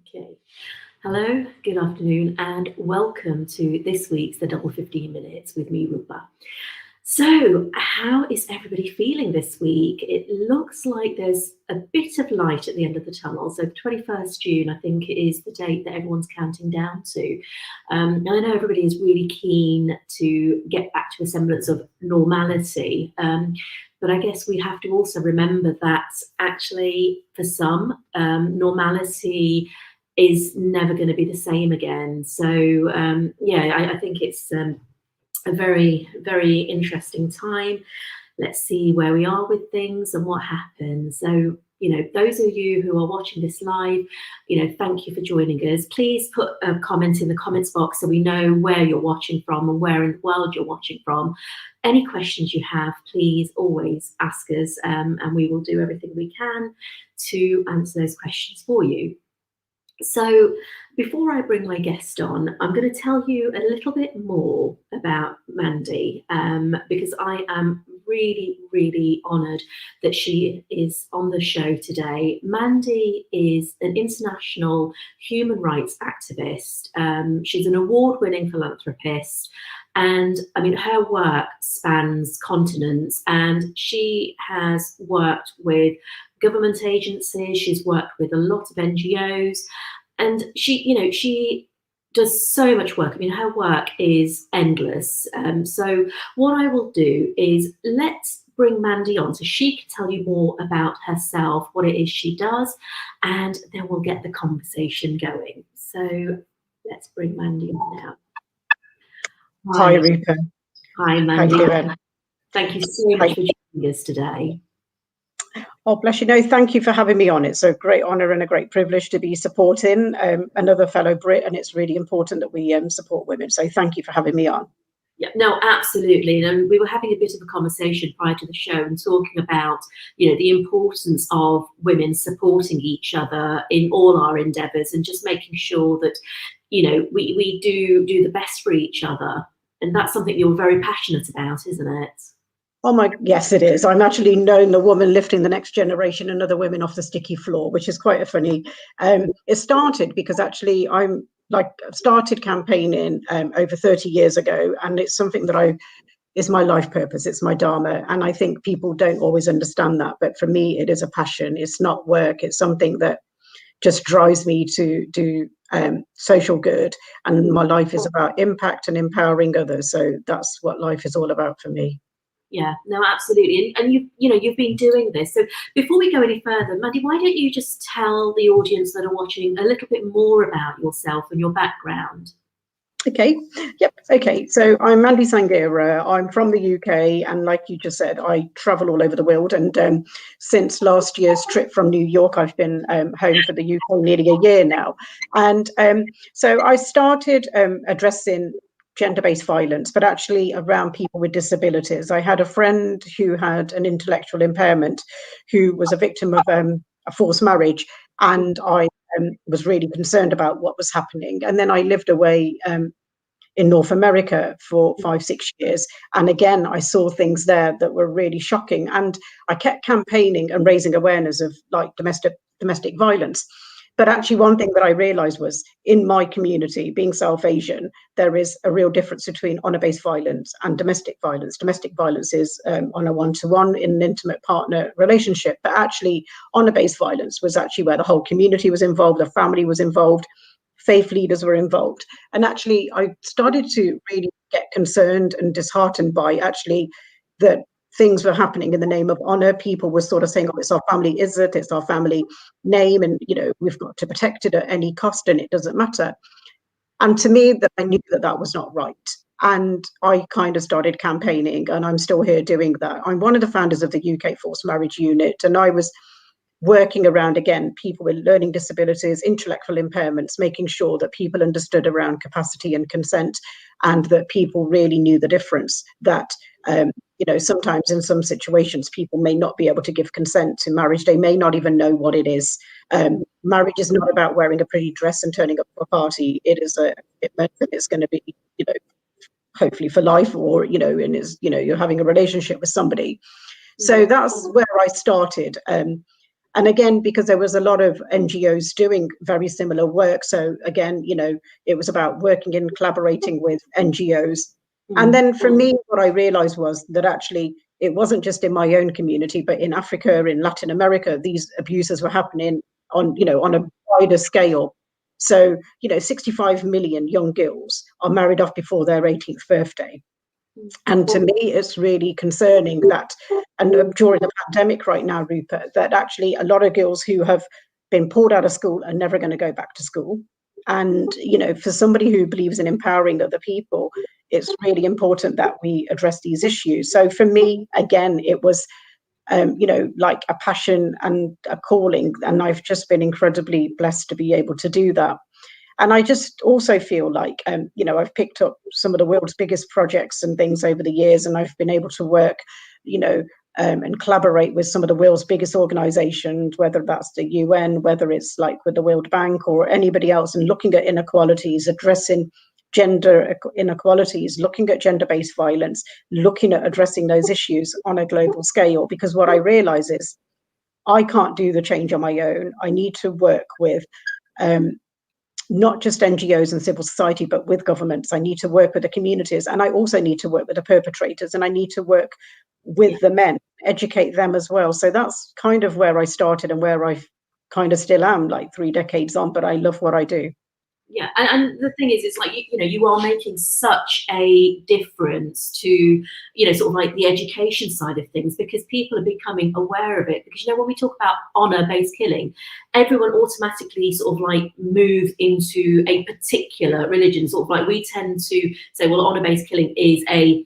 Okay. Hello, good afternoon, and welcome to this week's The Double 15 Minutes with me, Rupa. So, how is everybody feeling this week? It looks like there's a bit of light at the end of the tunnel. So, 21st June, I think, is the date that everyone's counting down to. And I know everybody is really keen to get back to a semblance of normality. But I guess we have to also remember that actually, for some, normality is never going to be the same again. So, I think it's a very, very interesting time. Let's see where we are with things and what happens. So, those of you who are watching this live, thank you for joining us. Please put a comment in the comments box so we know where you're watching from and where in the world you're watching from. Any questions you have, please always ask us, and we will do everything we can to answer those questions for you. So before I bring my guest on, I'm going to tell you a little bit more about Mandy, because I am really, really honoured that she is on the show today. Mandy is an international human rights activist. She's an award-winning philanthropist. And I mean, her work spans continents, and she has worked with government agencies, she's worked with a lot of NGOs, and she does so much work. I mean, her work is endless. So what I will do is let's bring Mandy on so she can tell you more about herself, what it is she does, and then we'll get the conversation going. So let's bring Mandy on now. Hi, Rupa. Hi, Mandy. How you doing? Thank you so much for joining us today. Oh, bless you. No, thank you for having me on. It's a great honour and a great privilege to be supporting another fellow Brit, and it's really important that we support women. So thank you for having me on. Yeah, no, absolutely. And we were having a bit of a conversation prior to the show and talking about, the importance of women supporting each other in all our endeavours and just making sure that, we do the best for each other. And that's something you're very passionate about, isn't it? Oh yes, it is. I'm actually known the woman lifting the next generation and other women off the sticky floor, which is quite a funny. It started because actually I'm started campaigning over 30 years ago, and it's something that is my life purpose. It's my dharma, and I think people don't always understand that. But for me, it is a passion. It's not work. It's something that just drives me to do social good, and my life is about impact and empowering others. So that's what life is all about for me. Yeah, no, absolutely. And you've been doing this. So before we go any further, Mandy, why don't you just tell the audience that are watching a little bit more about yourself and your background? Okay. Yep. Okay. So I'm Mandy Sanghera. I'm from the UK, and like you just said, I travel all over the world. And since last year's trip from New York, I've been home for the UK nearly a year now. And so I started addressing gender-based violence, but actually around people with disabilities. I had a friend who had an intellectual impairment, who was a victim of a forced marriage, and I was really concerned about what was happening. And then I lived away in North America for 5-6 years. And again, I saw things there that were really shocking. And I kept campaigning and raising awareness of domestic violence. But actually, one thing that I realized was in my community, being South Asian, there is a real difference between honor-based violence and domestic violence. Domestic violence is on a one-to-one in an intimate partner relationship. But actually, honor-based violence was actually where the whole community was involved, the family was involved, faith leaders were involved. And actually, I started to really get concerned and disheartened by actually that things were happening in the name of honor. People were sort of saying, oh, it's our family izzat, it's our family name, and we've got to protect it at any cost, and it doesn't matter. And to me, that I knew that was not right. And I kind of started campaigning, and I'm still here doing that. I'm one of the founders of the UK Forced Marriage Unit, and I was working around, again, people with learning disabilities, intellectual impairments, making sure that people understood around capacity and consent, and that people really knew the difference that sometimes in some situations, people may not be able to give consent to marriage. They may not even know what it is. Marriage is not about wearing a pretty dress and turning up for a party. It is it's going to be, hopefully for life, or, and you're having a relationship with somebody. So that's where I started. And again, because there was a lot of NGOs doing very similar work. So again, it was about working and collaborating with NGOs. And then for me, what I realized was that actually it wasn't just in my own community, but in Africa, in Latin America, these abuses were happening on a wider scale. So, 65 million young girls are married off before their 18th birthday. And to me, it's really concerning that, and during the pandemic right now, Rupa, that actually a lot of girls who have been pulled out of school are never going to go back to school. And, for somebody who believes in empowering other people, it's really important that we address these issues. So for me, again, it was, like a passion and a calling. And I've just been incredibly blessed to be able to do that. And I just also feel like, I've picked up some of the world's biggest projects and things over the years, and I've been able to work, and collaborate with some of the world's biggest organizations, whether that's the UN, whether it's like with the World Bank or anybody else, and looking at inequalities, addressing gender inequalities, looking at gender-based violence, looking at addressing those issues on a global scale. Because what I realize is I can't do the change on my own. I need to work with not just NGOs and civil society, but with governments. I need to work with the communities, and I also need to work with the perpetrators, and I need to work with the men, educate them as well. So that's kind of where I started and where I kind of still am, like 3 decades on, but I love what I do. Yeah, and the thing is, it's like, you are making such a difference to, sort of like the education side of things, because people are becoming aware of it. Because, when we talk about honor-based killing, everyone automatically sort of like move into a particular religion. Sort of like we tend to say, well, honor-based killing is a,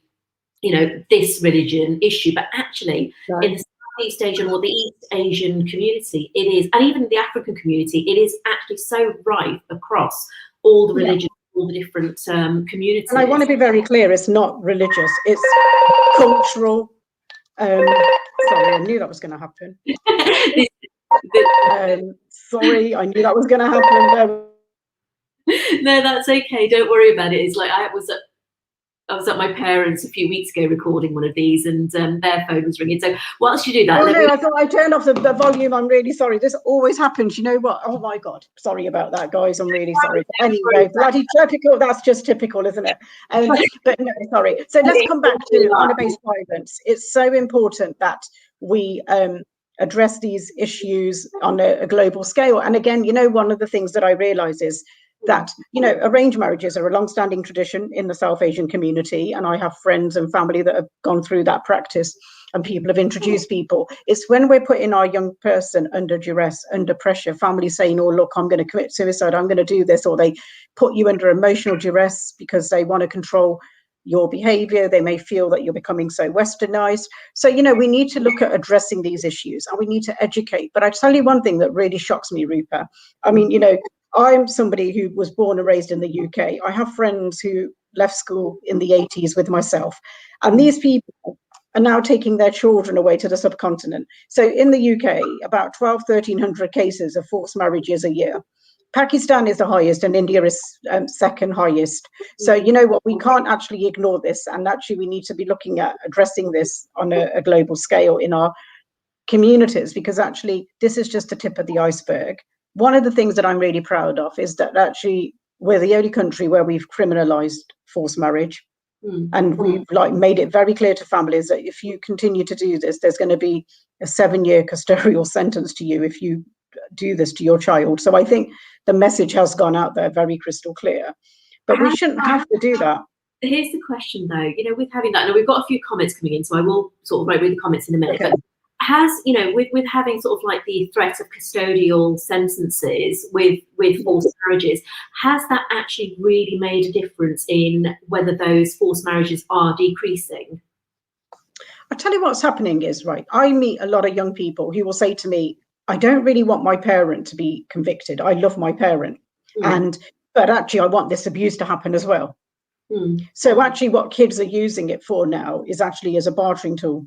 this religion issue, but actually in the East Asian or the East Asian community, it is, and even the African community, it is actually so rife across all the religions, all the different communities. And I want to be very clear, it's not religious, it's cultural. Sorry, I knew that was going to happen. Sorry, I knew that was going to happen. No, that's okay. Don't worry about it. It's like I was at my parents' a few weeks ago recording one of these, and their phone was ringing. So whilst you do that, I thought I turned off the volume. I'm really sorry. This always happens. You know what? Oh my God. Sorry about that, guys. I'm really sorry. But anyway, bloody typical. That's just typical, isn't it? But no, sorry. So let's come back to honor-based violence. It's so important that we address these issues on a global scale. And again, one of the things that I realize is that, arranged marriages are a long-standing tradition in the South Asian community. And I have friends and family that have gone through that practice, and people have introduced people. It's when we're putting our young person under duress, under pressure, family saying, oh, look, I'm going to commit suicide, I'm going to do this, or they put you under emotional duress because they want to control your behavior. They may feel that you're becoming so westernized. So, we need to look at addressing these issues, and we need to educate. But I tell you one thing that really shocks me, Rupa. I mean, I'm somebody who was born and raised in the UK. I have friends who left school in the 80s with myself. And these people are now taking their children away to the subcontinent. So in the UK, about 1,300 cases of forced marriages a year. Pakistan is the highest, and India is second highest. So you know what, we can't actually ignore this. And actually we need to be looking at addressing this on a global scale in our communities, because actually this is just the tip of the iceberg. One of the things that I'm really proud of is that actually we're the only country where we've criminalized forced marriage. And we've made it very clear to families that if you continue to do this, there's going to be a 7-year custodial sentence to you if you do this to your child. So I think the message has gone out there very crystal clear, but we shouldn't have to do that. Here's the question though, with having that, now we've got a few comments coming in, so I will sort of read the comments in a minute. Okay. But has, with having sort of like the threat of custodial sentences with forced marriages, has that actually really made a difference in whether those forced marriages are decreasing? I'll tell you what's happening is, I meet a lot of young people who will say to me, I don't really want my parent to be convicted. I love my parent. But actually I want this abuse to happen as well. So actually what kids are using it for now is actually as a bartering tool.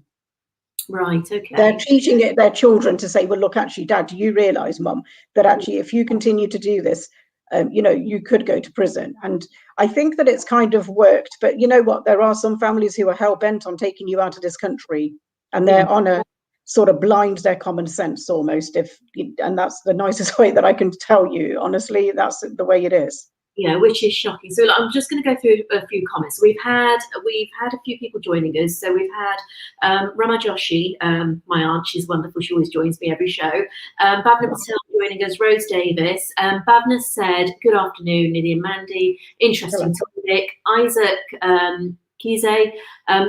Right, okay. They're teaching it their children to say, well, look, actually, Dad, do you realize, Mum, that actually if you continue to do this, you could go to prison. And I think that it's kind of worked. But you know what? There are some families who are hell bent on taking you out of this country, and their honor sort of blind their common sense almost. And that's the nicest way that I can tell you. Honestly, that's the way it is. Yeah, which is shocking. So I'm just going to go through a few comments. We've had a few people joining us. So we've had Rama Joshi, my aunt. She's wonderful. She always joins me every show. Bhavna Patel joining us. Rose Davis. Bhavna said, "Good afternoon, Nidhi and Mandy. Interesting topic." Isaac Kize,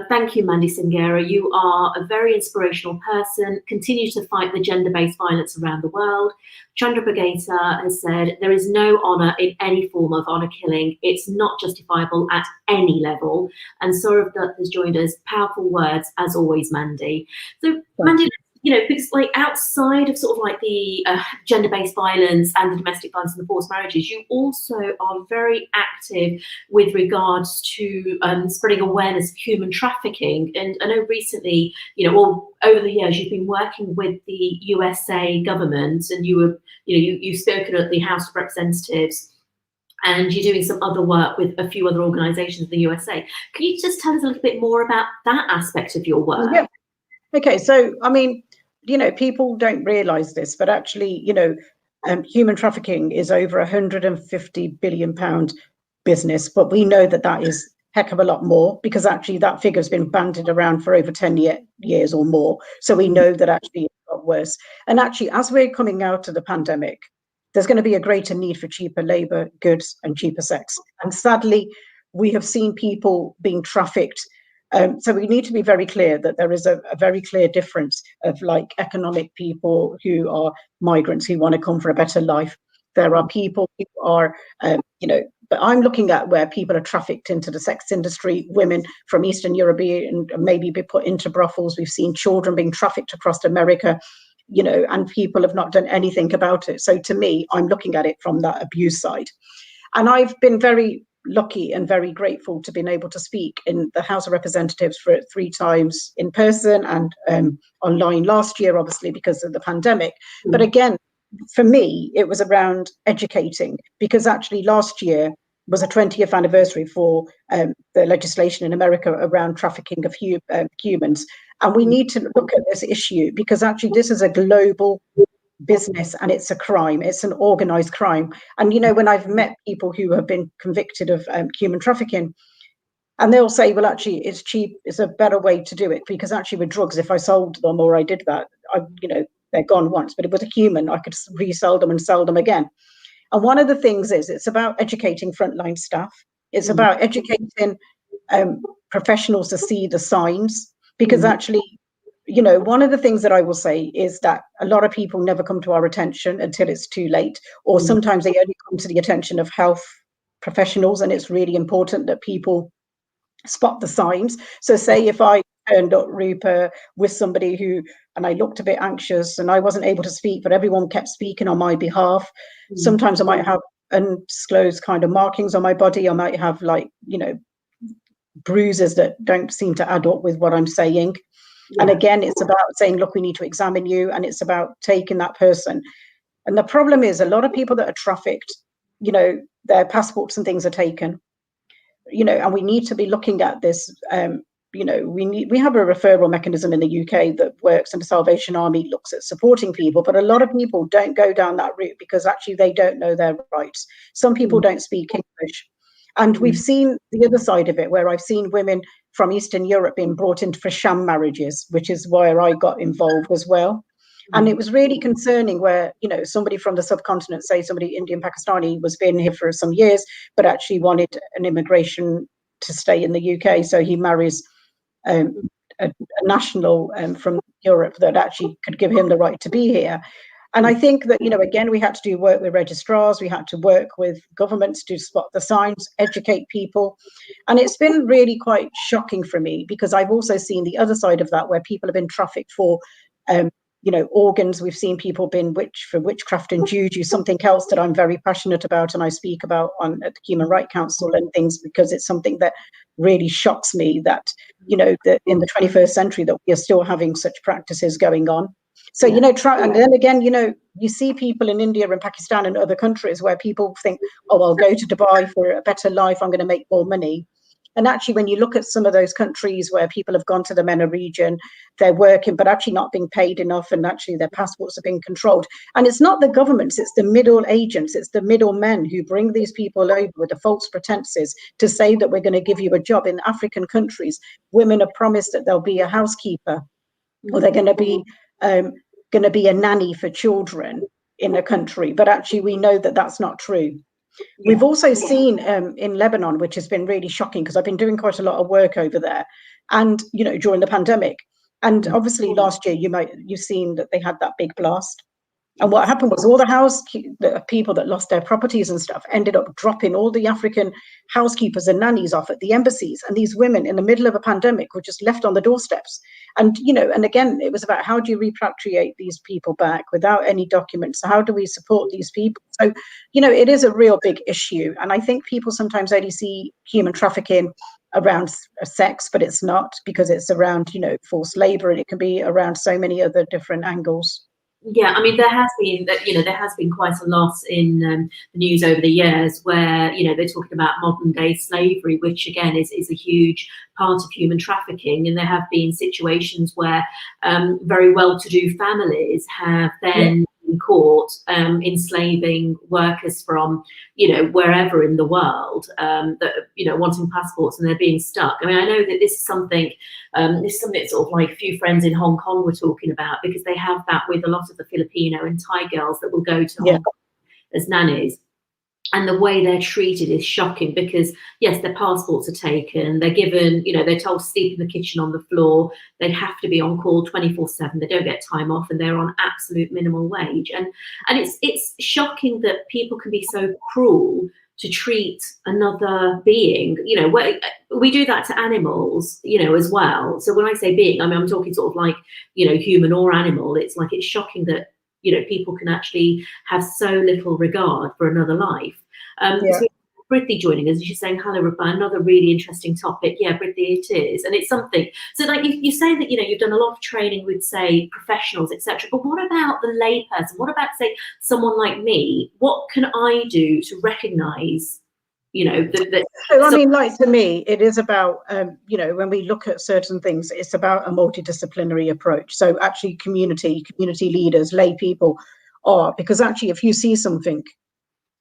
thank you, Mandy Singera. You are a very inspirational person. Continue to fight the gender-based violence around the world. Chandra Bhagata has said, there is no honour in any form of honour killing. It's not justifiable at any level. And Saurav Dutt has joined us. Powerful words, as always, Mandy. So, Mandy, because like outside of sort of like the gender-based violence and the domestic violence and the forced marriages, you also are very active with regards to spreading awareness of human trafficking. And I know recently, or over the years, you've been working with the USA government, and you've spoken at the House of Representatives, and you're doing some other work with a few other organisations in the USA. Can you just tell us a little bit more about that aspect of your work? Yeah. Okay, so I mean, people don't realise this, but actually, human trafficking is over £150 billion business, but we know that is a heck of a lot more, because actually that figure has been bandied around for over 10 years or more. So we know that actually it got worse. And actually, as we're coming out of the pandemic, there's going to be a greater need for cheaper labour, goods, and cheaper sex. And sadly, we have seen people being trafficked. So we need to be very clear that there is a very clear difference of like economic people who are migrants who want to come for a better life. There are people who are, but I'm looking at where people are trafficked into the sex industry, women from Eastern Europe and maybe be put into brothels. We've seen children being trafficked across America, and people have not done anything about it. So to me, I'm looking at it from that abuse side. And I've been very lucky and very grateful to been able to speak in the House of Representatives for 3 times in person and online last year, obviously, because of the pandemic. But again, for me, it was around educating, because actually last year was a 20th anniversary for the legislation in America around trafficking of humans. And we need to look at this issue, because actually this is a global business and it's a crime. It's an organized crime. And when I've met people who have been convicted of human trafficking, and they'll say, well, actually it's cheap, it's a better way to do it, because actually with drugs, if I sold them or I did that, they're gone once. But with a human, I could resell them and sell them again. And one of the things is it's about educating frontline staff. It's about educating professionals to see the signs, because actually, one of the things that I will say is that a lot of people never come to our attention until it's too late, or sometimes they only come to the attention of health professionals, and it's really important that people spot the signs. So say if I turned up, Rupa, with somebody and I looked a bit anxious and I wasn't able to speak, but everyone kept speaking on my behalf. Sometimes I might have undisclosed kind of markings on my body. I might have bruises that don't seem to add up with what I'm saying. And again, it's about saying, look, we need to examine you. And it's about taking that person. And the problem is a lot of people that are trafficked, their passports and things are taken, and we need to be looking at this. We have a referral mechanism in the UK that works, and the Salvation Army looks at supporting people. But a lot of people don't go down that route because actually they don't know their rights. Some people don't speak English. And we've seen the other side of it, where I've seen women from Eastern Europe being brought in for sham marriages, which is where I got involved as well. And it was really concerning where, somebody from the subcontinent, say somebody Indian, Pakistani, was been here for some years, but actually wanted an immigration to stay in the UK. So he marries a national from Europe that actually could give him the right to be here. And I think that, again, we had to do work with registrars, we had to work with governments to spot the signs, educate people. And it's been really quite shocking for me, because I've also seen the other side of that, where people have been trafficked for, organs. We've seen people being for witchcraft and juju, something else that I'm very passionate about and I speak about at the Human Rights Council and things, because it's something that really shocks me that, that in the 21st century that we are still having such practices going on. So, and then again, you see people in India and Pakistan and other countries where people think, oh, I'll go to Dubai for a better life, I'm going to make more money. And actually, when you look at some of those countries where people have gone to the MENA region, they're working, but actually not being paid enough, and actually their passports are being controlled. And it's not the governments, it's the middle agents, it's the middlemen who bring these people over with the false pretenses to say that we're going to give you a job. In African countries, women are promised that there'll be a housekeeper, or they're going to be a nanny for children in a country. But actually, we know that that's not true. We've also seen in Lebanon, which has been really shocking, because I've been doing quite a lot of work over there, and during the pandemic, and obviously last year you've seen that they had that big blast. And what happened was all the people that lost their properties and stuff ended up dropping all the African housekeepers and nannies off at the embassies. And these women in the middle of a pandemic were just left on the doorsteps. And, and again, it was about, how do you repatriate these people back without any documents? How do we support these people? So, it is a real big issue. And I think people sometimes only see human trafficking around sex, but it's not, because it's around, forced labor, and it can be around so many other different angles. Yeah, I mean, there has been quite a lot in the news over the years where, they're talking about modern day slavery, which again is a huge part of human trafficking. And there have been situations where very well-to-do families have then been caught enslaving workers from, wherever in the world that, wanting passports, and they're being stuck. I mean, I know that this is something sort of like a few friends in Hong Kong were talking about, because they have that with a lot of the Filipino and Thai girls that will go to Hong Kong as nannies. And the way they're treated is shocking, because yes, their passports are taken, they're given, they're told to sleep in the kitchen on the floor, they have to be on call 24/7, they don't get time off, and they're on absolute minimum wage. And it's shocking that people can be so cruel to treat another being. We do that to animals, as well. So when I say being, I mean, I'm talking sort of like, human or animal. It's like, it's shocking that, people can actually have so little regard for another life. So Brittany joining us, she's saying, hello, Rupa, another really interesting topic. Yeah, Brittany, it is. And it's something. So like you say that, you've done a lot of training with, say, professionals, etc. But what about the layperson? What about, say, someone like me? What can I do to recognise, So, I mean, like, to me, it is about, when we look at certain things, it's about a multidisciplinary approach. So actually community leaders, lay people are, because actually if you see something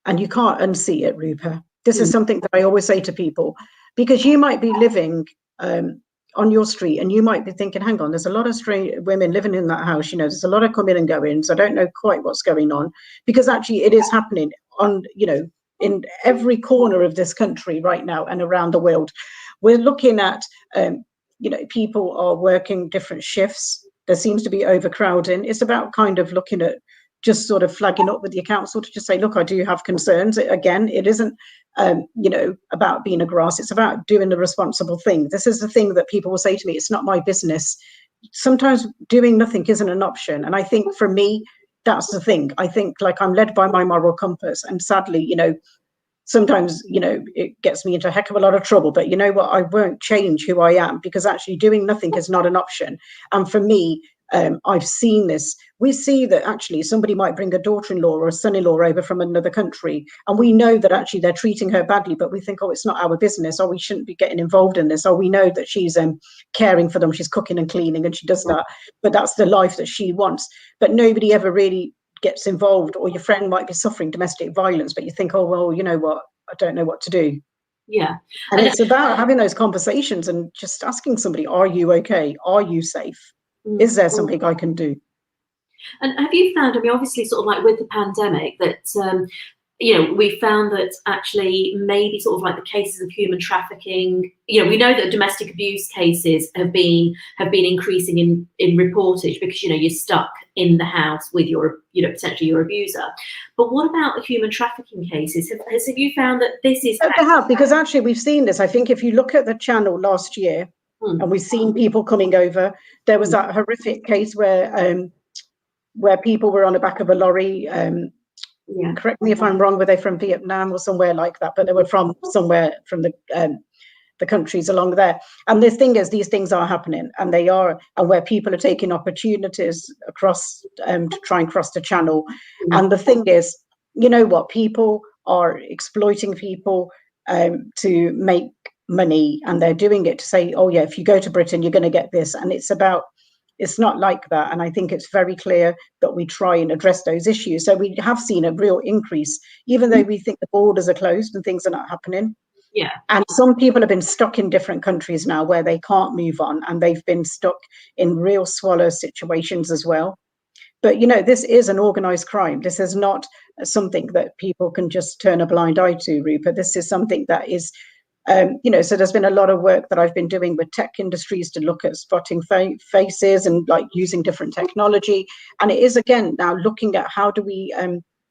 and you can't unsee it, Rupa, this is something that I always say to people, because you might be living on your street and you might be thinking, hang on, there's a lot of strange women living in that house, there's a lot of coming and going, so I don't know quite what's going on, because actually it is happening on, in every corner of this country right now and around the world. We're looking at, people are working different shifts. There seems to be overcrowding. It's about kind of looking at just sort of flagging up with the council to just say, look, I do have concerns. Again, it isn't, about being a grass. It's about doing the responsible thing. This is the thing that people will say to me, it's not my business. Sometimes doing nothing isn't an option. And I think for me, that's the thing. I think, like, I'm led by my moral compass, and sadly, sometimes, it gets me into a heck of a lot of trouble, but you know what, I won't change who I am, because actually doing nothing is not an option. And for me, I've seen this. We see that actually somebody might bring a daughter-in-law or a son-in-law over from another country, and we know that actually they're treating her badly, but we think, oh, it's not our business, or we shouldn't be getting involved in this, or we know that she's caring for them, she's cooking and cleaning, and she does that, but that's the life that she wants. But nobody ever really gets involved. Or your friend might be suffering domestic violence, but you think, oh, well, you know what, I don't know what to do. Yeah. And it's about having those conversations and just asking somebody, are you okay? Are you safe? Is there something I can do? And have you found, I mean, obviously sort of like with the pandemic, that we found that actually maybe sort of like the cases of human trafficking, we know that domestic abuse cases have been increasing in reportage, because you're stuck in the house with your potentially your abuser. But what about the human trafficking cases? Have you found that this is? They have, because actually we've seen this. I think if you look at the channel last year, and we've seen people coming over, there was that horrific case where people were on the back of a lorry. Correct me if I'm wrong, were they from Vietnam or somewhere like that? But they were from somewhere from the countries along there. And the thing is, these things are happening, and they are, and where people are taking opportunities across to try and cross the channel. And the thing is, you know what, people are exploiting people to make money, and they're doing it to say, oh yeah, if you go to Britain, you're going to get this. And it's not like that. And I think it's very clear that we try and address those issues. So we have seen a real increase, even though we think the borders are closed and things are not happening. Yeah. And some people have been stuck in different countries now where they can't move on, and they've been stuck in real swallow situations as well. But, this is an organized crime. This is not something that people can just turn a blind eye to, Rupa. This is something that is, so there's been a lot of work that I've been doing with tech industries to look at spotting faces and like using different technology. And it is, again, now looking at how do we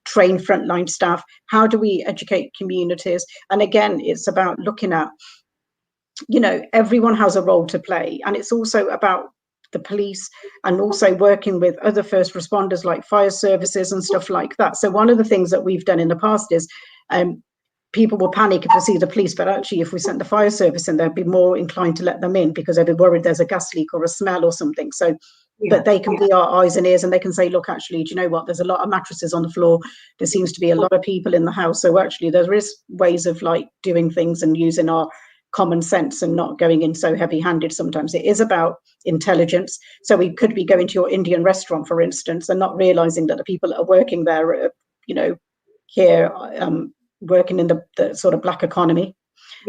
train frontline staff? How do we educate communities? And again, it's about looking at, everyone has a role to play. And it's also about the police and also working with other first responders like fire services and stuff like that. So one of the things that we've done in the past is people will panic if they see the police, but actually if we sent the fire service in, they'd be more inclined to let them in because they'd be worried there's a gas leak or a smell or something. So but they can be our eyes and ears, and they can say, look, actually, do you know what? There's a lot of mattresses on the floor. There seems to be a lot of people in the house. So actually there is ways of like doing things and using our common sense and not going in so heavy-handed. Sometimes it is about intelligence. So we could be going to your Indian restaurant, for instance, and not realizing that the people that are working there are, here working in the sort of black economy.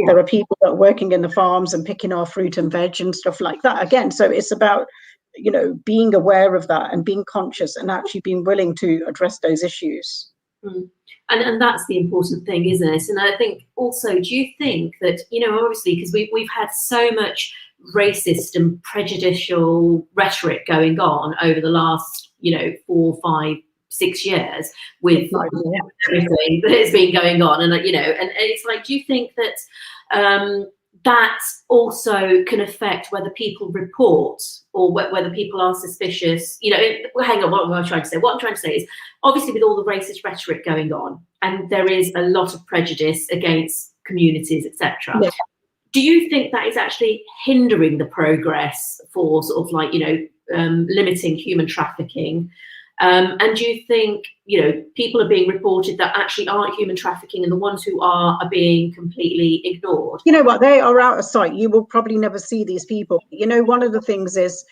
There are people that are working in the farms and picking our fruit and veg and stuff like that. Again, so it's about being aware of that and being conscious and actually being willing to address those issues. And that's the important thing, isn't it? And I think also, do you think that, obviously, because we've had so much racist and prejudicial rhetoric going on over the last, 4, 5, 6 years with everything that has been going on. And, and it's like, do you think that that also can affect whether people report or whether people are suspicious? Hang on, what am I trying to say? What I'm trying to say is, obviously, with all the racist rhetoric going on, and there is a lot of prejudice against communities, etc. Yeah. Do you think that is actually hindering the progress for sort of like, limiting human trafficking? And do you think, people are being reported that actually aren't human trafficking, and the ones who are being completely ignored? You know what? They are out of sight. You will probably never see these people. One of the things is,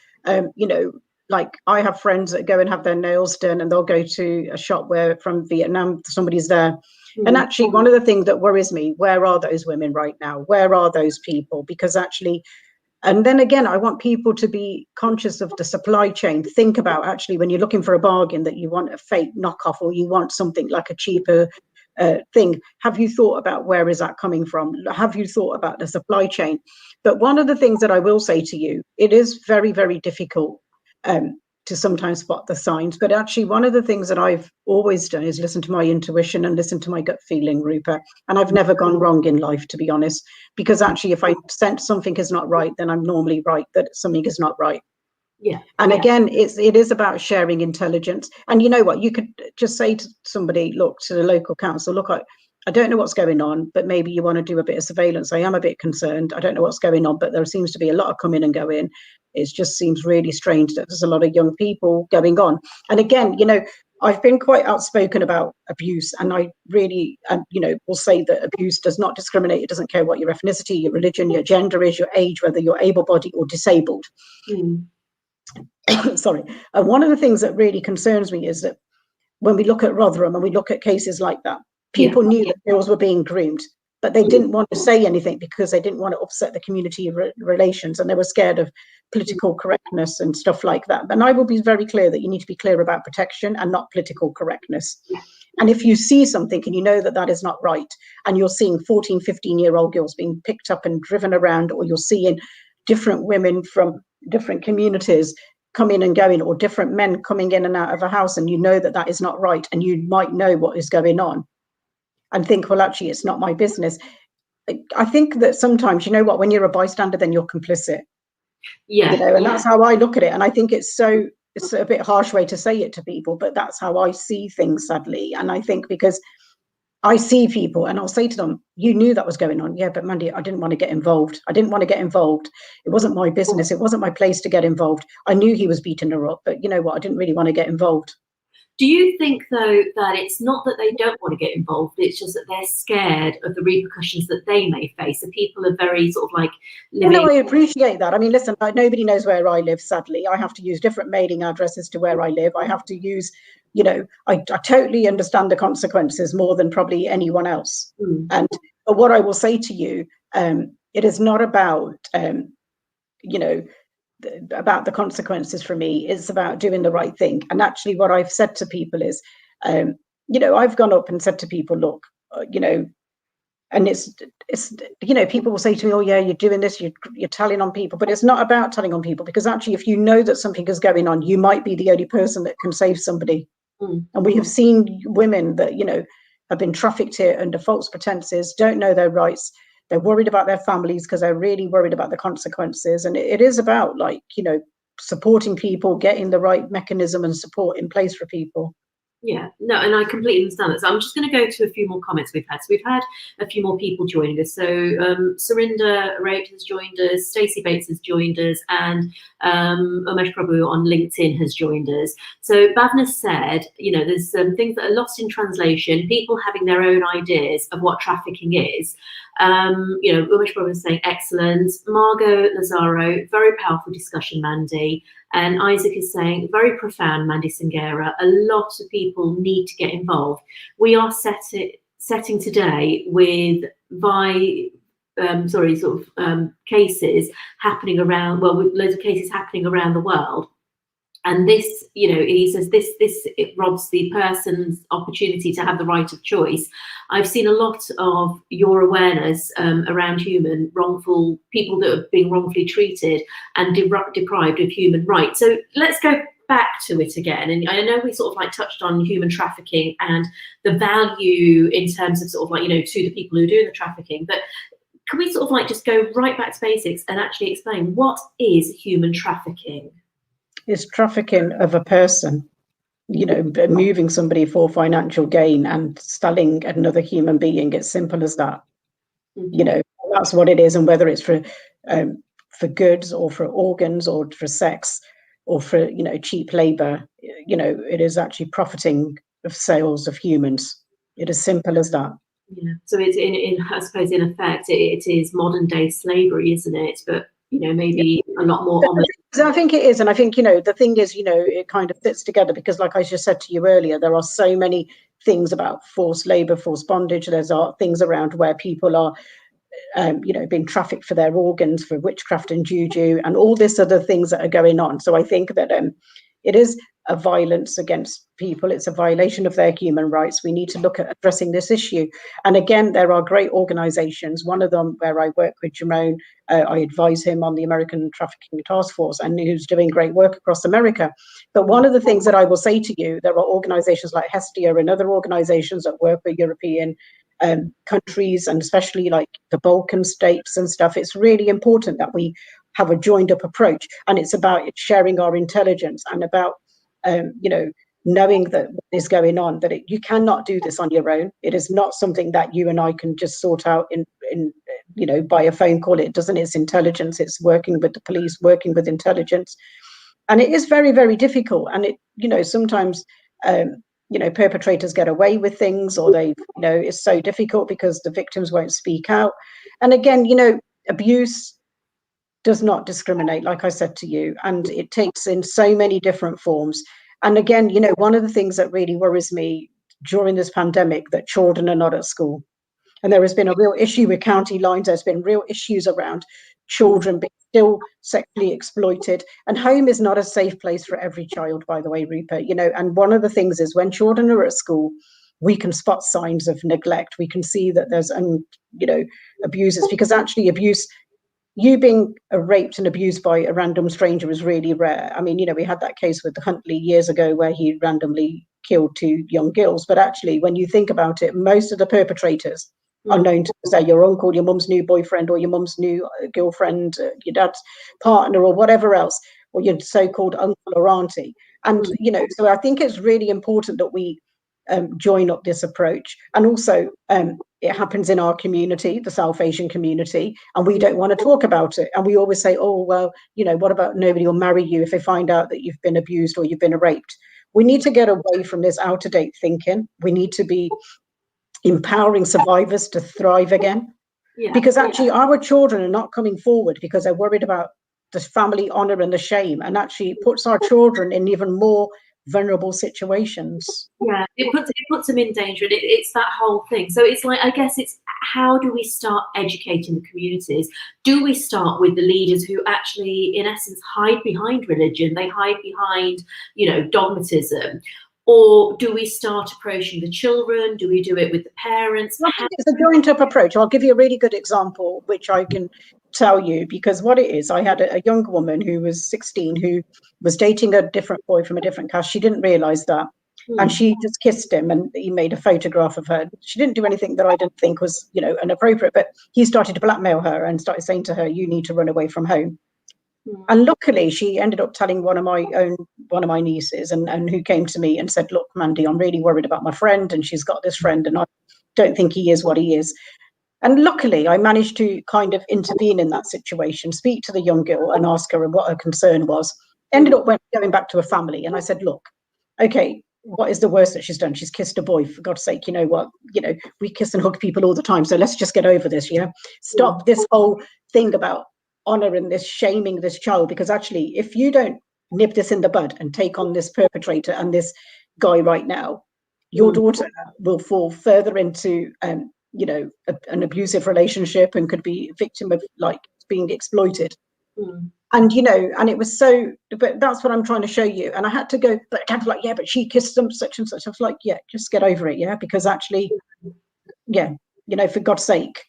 like I have friends that go and have their nails done, and they'll go to a shop where from Vietnam, somebody's there. And actually, one of the things that worries me, where are those women right now? Where are those people? Because actually, and then again, I want people to be conscious of the supply chain. Think about actually when you're looking for a bargain that you want a fake knockoff or you want something like a cheaper thing. Have you thought about where is that coming from? Have you thought about the supply chain? But one of the things that I will say to you, it is very, very difficult to sometimes spot the signs. But actually, one of the things that I've always done is listen to my intuition and listen to my gut feeling, Rupa. And I've never gone wrong in life, to be honest, because actually, if I sense something is not right, then I'm normally right that something is not right. Yeah. And again, it is about sharing intelligence. And you know what? You could just say to somebody, look, to the local council, look, I don't know what's going on, but maybe you want to do a bit of surveillance. I am a bit concerned. I don't know what's going on, but there seems to be a lot of come in and go in. It just seems really strange that there's a lot of young people going on. And again, I've been quite outspoken about abuse, and I really, will say that abuse does not discriminate. It doesn't care what your ethnicity, your religion, your gender is, your age, whether you're able-bodied or disabled. Sorry. And one of the things that really concerns me is that when we look at Rotherham and we look at cases like that, people knew that girls were being groomed, but they didn't want to say anything because they didn't want to upset the community relations, and they were scared of political correctness and stuff like that. And I will be very clear that you need to be clear about protection and not political correctness. And if you see something and you know that that is not right, and you're seeing 14, 15-year-old girls being picked up and driven around, or you're seeing different women from different communities coming and going, or different men coming in and out of a house, and you know that that is not right, and you might know what is going on and think, well, actually, it's not my business. I think that sometimes, when you're a bystander, then you're complicit. And that's how I look at it. And I think it's a bit harsh way to say it to people, but that's how I see things, sadly. And I think because I see people and I'll say to them, you knew that was going on. Yeah, but Mandy, I didn't want to get involved. It wasn't my business. It wasn't my place to get involved. I knew he was beating her up, but you know what? I didn't really want to get involved. Do you think, though, that it's not that they don't want to get involved, it's just that they're scared of the repercussions that they may face? So people are very sort of like living... No, I appreciate that. I mean, listen, nobody knows where I live, sadly. I have to use different mailing addresses to where I live. I have to use, I totally understand the consequences more than probably anyone else. But what I will say to you, it is not about, about the consequences for me. It's about doing the right thing. And actually what I've said to people is, I've gone up and said to people, look, and it's people will say to me, oh yeah, you're doing this, you're telling on people, but it's not about telling on people, because actually if you know that something is going on, you might be the only person that can save somebody. And we have seen women that have been trafficked here under false pretenses, don't know their rights, they're worried about their families because they're really worried about the consequences. And it is about supporting people, getting the right mechanism and support in place for people. Yeah, no, and I completely understand that. So I'm just going to go to a few more comments we've had. So we've had a few more people joining us. So Surinder Rate has joined us, Stacey Bates has joined us, and Umesh Prabhu on LinkedIn has joined us. So Bhavna said, there's some things that are lost in translation, people having their own ideas of what trafficking is. Umesh Prabhu is saying excellent. Margot Lazaro, very powerful discussion, Mandy. And Isaac is saying, very profound, Mandy Singera. A lot of people need to get involved. We are setting today with cases happening around, with loads of cases happening around the world. And this, he says it robs the person's opportunity to have the right of choice. I've seen a lot of your awareness around people that are being wrongfully treated and deprived of human rights. So let's go back to it again. And I know we sort of touched on human trafficking and the value in terms of to the people who are doing the trafficking. But can we sort of just go right back to basics and actually explain what is human trafficking? Is trafficking of a person, moving somebody for financial gain and selling another human being. It's simple as that. That's what it is. And whether it's for goods or for organs or for sex or for cheap labor, it is actually profiting of sales of humans. It is simple as that. Yeah. So it's I suppose in effect it is modern day slavery, isn't it? But maybe a lot more on the... I think it is. And I think, the thing is, it kind of fits together because like I just said to you earlier, there are so many things about forced labor, forced bondage. There's things around where people are, being trafficked for their organs, for witchcraft and juju and all this other things that are going on. So I think that it is a violence against people. It's a violation of their human rights. We need to look at addressing this issue. And again, there are great organizations. One of them where I work with Jerome, I advise him on the American Trafficking Task Force, and who's doing great work across America. But one of the things that I will say to you, there are organizations like Hestia and other organizations that work with European countries, and especially like the Balkan states and stuff. It's really important that we have a joined up approach, and it's about sharing our intelligence and about knowing that what is going on, that you cannot do this on your own. It is not something that you and I can just sort out in by a phone call. It's intelligence. It's working with the police, working with intelligence, and it is very, very difficult. And it sometimes perpetrators get away with things, or they it's so difficult because the victims won't speak out. And again, abuse does not discriminate, like I said to you, and it takes in so many different forms. And again, one of the things that really worries me during this pandemic, that children are not at school. And there has been a real issue with county lines. There's been real issues around children being still sexually exploited. And home is not a safe place for every child, by the way, Rupa. And one of the things is when children are at school, we can spot signs of neglect. We can see that there's abuses, because actually abuse, you being raped and abused by a random stranger is really rare. I mean, we had that case with Huntley years ago where he randomly killed 2 young girls. But actually, when you think about it, most of the perpetrators are known to say your uncle, your mum's new boyfriend, or your mum's new girlfriend, your dad's partner, or whatever else, or your so-called uncle or auntie. And, so I think it's really important that we join up this approach. And also, it happens in our community, the South Asian community, and we don't want to talk about it. And we always say, oh, well, what about nobody will marry you if they find out that you've been abused or you've been raped? We need to get away from this out-of-date thinking. We need to be empowering survivors to thrive again. Yeah. Because actually our children are not coming forward because they're worried about the family honor and the shame, and actually puts our children in even more vulnerable situations. Yeah, it puts them in danger, and it's that whole thing. So it's like, I guess it's, how do we start educating the communities? Do we start with the leaders who actually, in essence, hide behind religion? They hide behind, dogmatism. Or do we start approaching the children? Do we do it with the parents? I think it's a joint up approach. I'll give you a really good example, which I can tell you, because what it is, I had a young woman who was 16 who was dating a different boy from a different caste. She didn't realize that. And she just kissed him, and he made a photograph of her. She didn't do anything that I didn't think was, inappropriate, but he started to blackmail her and started saying to her, you need to run away from home. And luckily, she ended up telling one of my nieces, and who came to me and said, look, Mandy, I'm really worried about my friend, and she's got this friend, and I don't think he is what he is. And luckily, I managed to kind of intervene in that situation, speak to the young girl and ask her what her concern was. Ended up going back to a family, and I said, look, okay, what is the worst that she's done? She's kissed a boy. For God's sake, you know what? We kiss and hug people all the time, so let's just get over this. Stop this whole thing about honor and this shaming this child, because actually, if you don't nip this in the bud and take on this perpetrator and this guy right now, your daughter will fall further into an abusive relationship and could be a victim of being exploited. And and it was so, but that's what I'm trying to show you. And I had to go, but Dad's like, yeah, but she kissed them such and such. I was like, yeah, just get over it, because actually, for God's sake.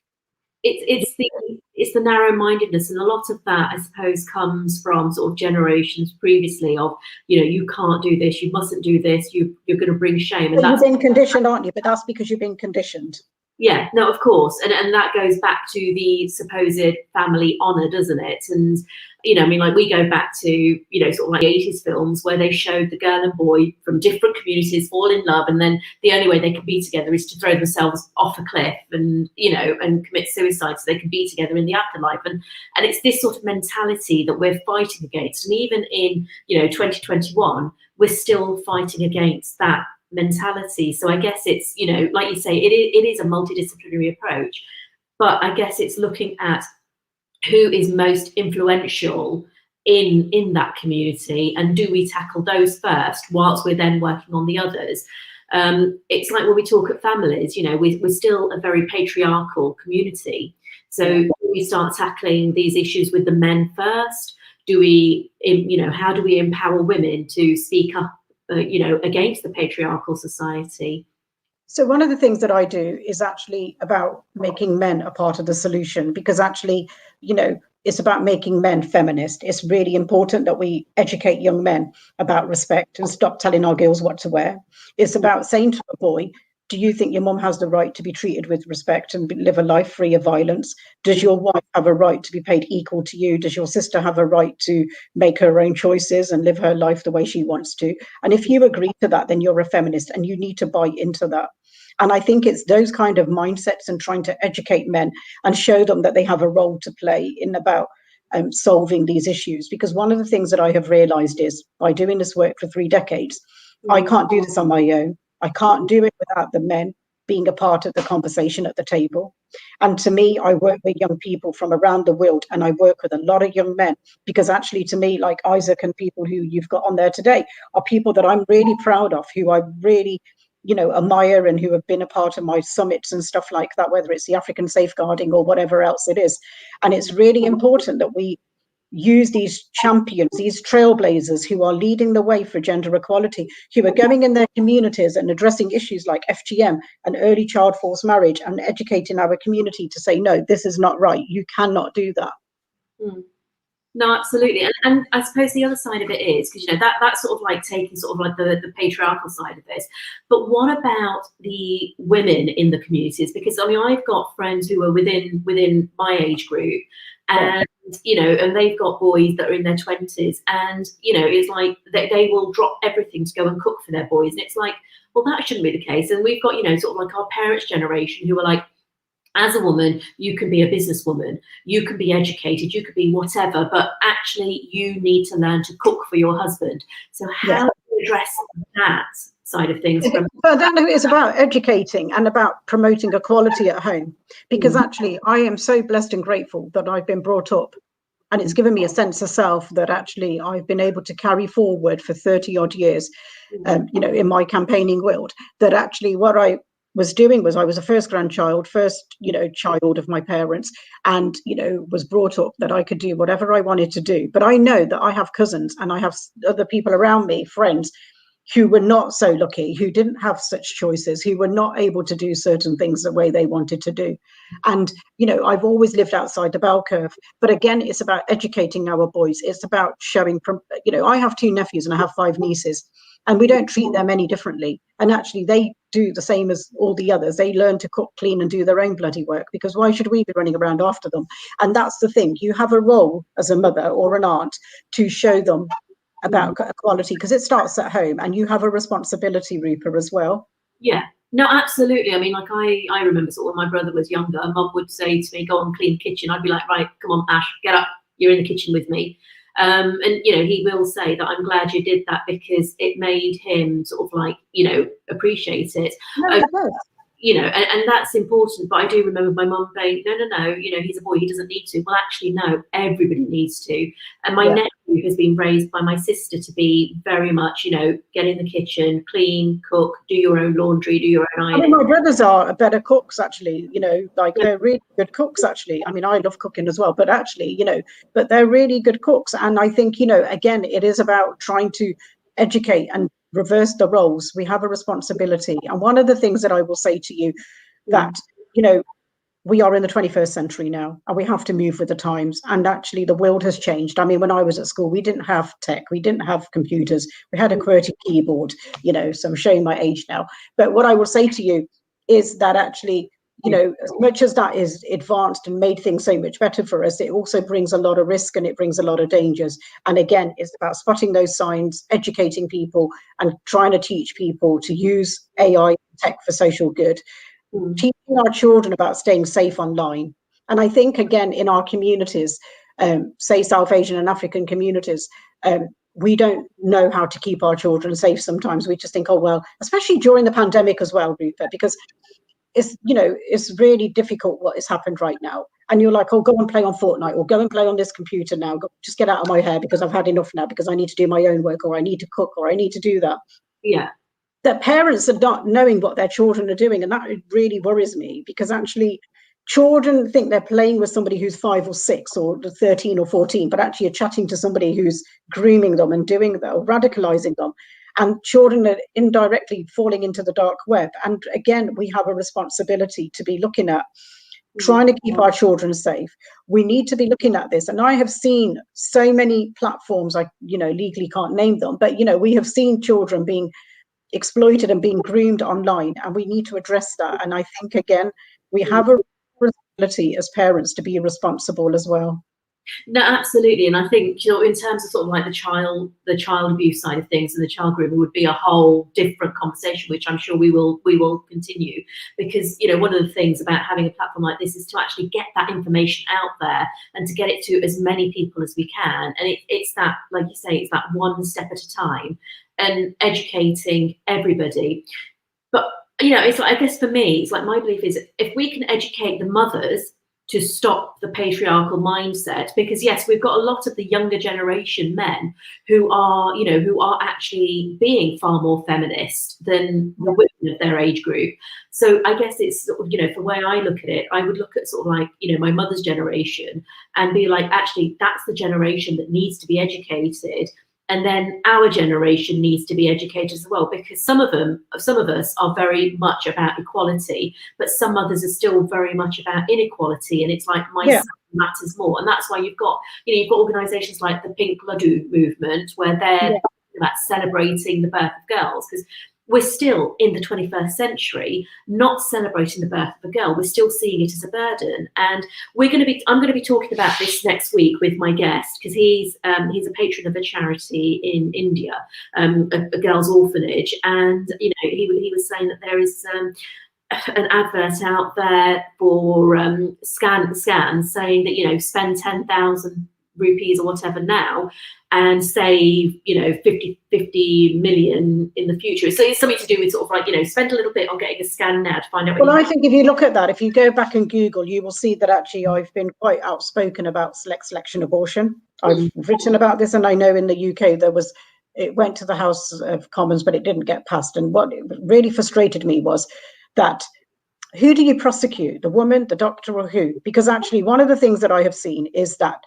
It's the narrow-mindedness, and a lot of that, I suppose, comes from sort of generations previously of, you can't do this, you mustn't do this, you're going to bring shame. And you've been conditioned, aren't you? But that's because you've been conditioned. Yeah, no, of course. And that goes back to the supposed family honor, doesn't it? And, we go back to, sort of like 80s films where they showed the girl and boy from different communities fall in love, and then the only way they can be together is to throw themselves off a cliff and, and commit suicide so they can be together in the afterlife. And it's this sort of mentality that we're fighting against. And even in, 2021, we're still fighting against that mentality. So I guess it's, like you say, it is a multidisciplinary approach, but I guess it's looking at who is most influential in that community, and do we tackle those first whilst we're then working on the others. It's like when we talk at families, we're still a very patriarchal community. So do we start tackling these issues with the men first? Do we, how do we empower women to speak up against the patriarchal society? So one of the things that I do is actually about making men a part of the solution, because actually, it's about making men feminist. It's really important that we educate young men about respect and stop telling our girls what to wear. It's about saying to a boy, do you think your mom has the right to be treated with respect and live a life free of violence? Does your wife have a right to be paid equal to you? Does your sister have a right to make her own choices and live her life the way she wants to? And if you agree to that, then you're a feminist, and you need to buy into that. And I think it's those kind of mindsets and trying to educate men and show them that they have a role to play in about solving these issues. Because one of the things that I have realized is, by doing this work for 3 decades, I can't do this on my own. I can't do it without the men being a part of the conversation at the table. And to me, I work with young people from around the world, and I work with a lot of young men, because actually, to me, like Isaac and people who you've got on there today, are people that I'm really proud of, who I really admire, and who have been a part of my summits and stuff like that, whether it's the African safeguarding or whatever else it is. And it's really important that we use these champions, these trailblazers who are leading the way for gender equality, who are going in their communities and addressing issues like FGM and early child forced marriage, and educating our community to say, no, this is not right. You cannot do that. No, absolutely. And I suppose the other side of it is, because that's sort of like taking sort of like the patriarchal side of this. But what about the women in the communities? Because I've got friends who are within my age group, and and they've got boys that are in their 20s, and it's like they will drop everything to go and cook for their boys, and it's like, well, that shouldn't be the case. And we've got sort of like our parents' generation who are like, as a woman, you can be a businesswoman, you can be educated, you could be whatever, but actually you need to learn to cook for your husband. So how do address that side of things from? But then it's about educating and about promoting equality at home, because actually I am so blessed and grateful that I've been brought up, and it's given me a sense of self that actually I've been able to carry forward for 30 odd years, in my campaigning world, that actually what I was doing was I was a first grandchild, first, child of my parents, and, was brought up that I could do whatever I wanted to do. But I know that I have cousins and I have other people around me, friends, who were not so lucky, who didn't have such choices, who were not able to do certain things the way they wanted to do. And, I've always lived outside the bell curve. But again, it's about educating our boys. It's about showing, I have 2 nephews and I have 5 nieces, and we don't treat them any differently. And actually, they do the same as all the others. They learn to cook, clean, and do their own bloody work, because why should we be running around after them? And that's the thing. You have a role as a mother or an aunt to show them about equality, because it starts at home, and you have a responsibility, Rupa, as well. Yeah, no, absolutely. I mean, like I remember sort of when my brother was younger, Mum would say to me, go and clean the kitchen. I'd be like, right, come on, Ash, get up. You're in the kitchen with me. And, he will say that I'm glad you did that, because it made him sort of like, appreciate it. And that's important. But I do remember my mum saying, no, he's a boy, he doesn't need to. Well, actually, no, everybody needs to. And my nephew has been raised by my sister to be very much, get in the kitchen, clean, cook, do your own laundry, do your own ironing. I mean, my brothers are better cooks, actually, they're really good cooks, actually. I mean, I love cooking as well, but actually, but they're really good cooks. And I think, again, it is about trying to educate and reverse the roles. We have a responsibility. And one of the things that I will say to you, that, we are in the 21st century now, and we have to move with the times. And actually, the world has changed. I mean, when I was at school, we didn't have tech, we didn't have computers, we had a QWERTY keyboard, so I'm showing my age now. But what I will say to you is that actually, as much as that is advanced and made things so much better for us, it also brings a lot of risk and it brings a lot of dangers. And again, it's about spotting those signs, educating people, and trying to teach people to use AI tech for social good. Teaching our children about staying safe online. And I think, again, in our communities, say South Asian and African communities, we don't know how to keep our children safe sometimes. We just think, oh, well, especially during the pandemic as well, Rupa, because it's really difficult what has happened right now. And you're like, oh, go and play on Fortnite, or go and play on this computer now. Just get out of my hair, because I've had enough now, because I need to do my own work, or I need to cook, or I need to do that. Yeah. That parents are not knowing what their children are doing. And that really worries me, because actually children think they're playing with somebody who's 5 or 6 or 13 or 14, but actually are chatting to somebody who's grooming them and doing that, or radicalizing them. And children are indirectly falling into the dark web. And again, we have a responsibility to be looking at trying to keep our children safe. We need to be looking at this. And I have seen so many platforms, I legally can't name them, but we have seen children being exploited and being groomed online, and we need to address that. And I think, again, we have a responsibility as parents to be responsible as well. No, absolutely. And I think, in terms of sort of like the child abuse side of things and the child grooming would be a whole different conversation, which I'm sure we will continue, because, one of the things about having a platform like this is to actually get that information out there and to get it to as many people as we can. And it's that, like you say, it's that one step at a time and educating everybody. But, it's like, I guess for me, it's like my belief is if we can educate the mothers to stop the patriarchal mindset, because yes, we've got a lot of the younger generation men who are actually being far more feminist than the women of their age group. So I guess it's sort of, for where I look at it, I would look at sort of like, my mother's generation and be like, actually, that's the generation that needs to be educated. And then our generation needs to be educated as well, because some of us are very much about equality, but some others are still very much about inequality. And it's like son matters more. And that's why you've got organisations like the Pink Laddu movement, where they're about celebrating the birth of girls, because we're still in the 21st century not celebrating the birth of a girl. We're still seeing it as a burden. And I'm going to be talking about this next week with my guest, because he's a patron of a charity in India, a girls' orphanage. And, he was saying that there is an advert out there for scans saying that, spend £10,000 rupees or whatever now and save, 50 million in the future. So it's something to do with sort of like, spend a little bit on getting a scan now to find out. Well, I think if you look at that, if you go back and Google, you will see that actually I've been quite outspoken about selection abortion. I've written about this, and I know in the UK it went to the House of Commons, but it didn't get passed. And what really frustrated me was that who do you prosecute, the woman, the doctor, or who? Because actually one of the things that I have seen is that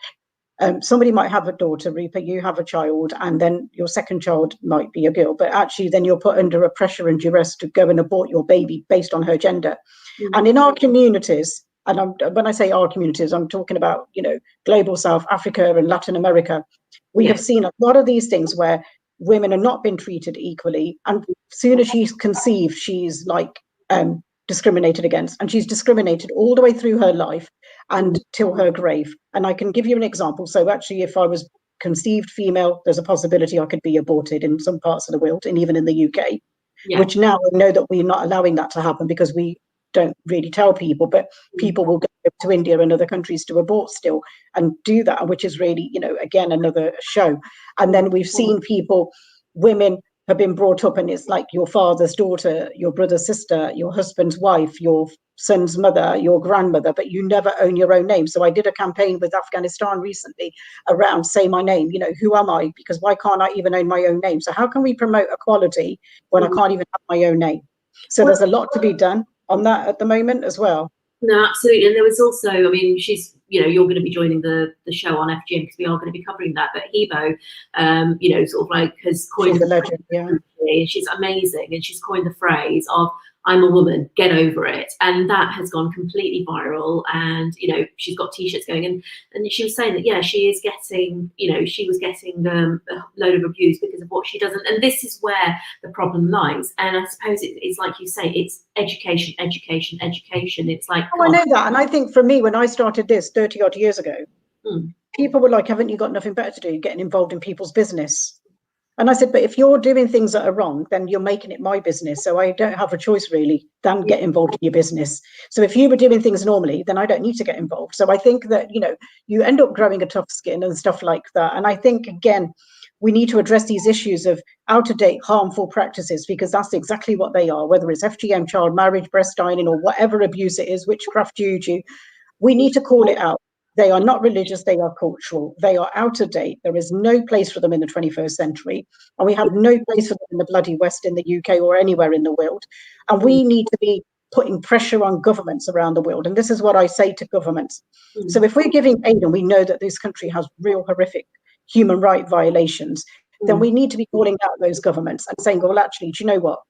somebody might have a daughter, Rupa, you have a child, and then your second child might be a girl, but actually then you're put under a pressure and duress to go and abort your baby based on her gender. And in our communities, and when I say our communities, I'm talking about, global South Africa and Latin America, we have seen a lot of these things where women are not being treated equally. And as soon as she's conceived, she's like discriminated against, and she's discriminated all the way through her life and till her grave. And I can give you an example. So actually, if I was conceived female, there's a possibility I could be aborted in some parts of the world, and even in the UK, which now I know that we're not allowing that to happen because we don't really tell people, but people will go to India and other countries to abort still and do that, which is really, again, another show. And then we've seen women have been brought up, and it's like your father's daughter, your brother's sister, your husband's wife, your son's mother, your grandmother, but you never own your own name. So I did a campaign with Afghanistan recently around say my name, who am I? Because why can't I even own my own name? So how can we promote equality when I can't even have my own name? So there's a lot to be done on that at the moment as well. No, absolutely. And there was also, I mean, she's, you're going to be joining the show on FGM because we are going to be covering that. But Hebo, sort of like has coined the legend, and she's amazing. And she's coined the phrase of "I'm a woman, get over it," and that has gone completely viral. And she's got T-shirts going, and she was saying that she is getting, she was getting a load of abuse because of what she does, and this is where the problem lies. And I suppose it's like you say, it's education. It's like, I know that, and I think for me, when I started this 30 odd years ago, people were like, "Haven't you got nothing better to do? Getting involved in people's business?" And I said, but if you're doing things that are wrong, then you're making it my business. So I don't have a choice really than get involved in your business. So if you were doing things normally, then I don't need to get involved. So I think that, you end up growing a tough skin and stuff like that. And I think, again, we need to address these issues of out-of-date, harmful practices, because that's exactly what they are, whether it's FGM, child marriage, breast dining, or whatever abuse it is, witchcraft, juju. We need to call it out. They are not religious, they are cultural, they are out of date. There is no place for them in the 21st century. And we have no place for them in the bloody West, in the UK, or anywhere in the world. And we need to be putting pressure on governments around the world. And this is what I say to governments. So if we're giving aid and we know that this country has real horrific human rights violations, then we need to be calling out those governments and saying, well, actually, do you know what?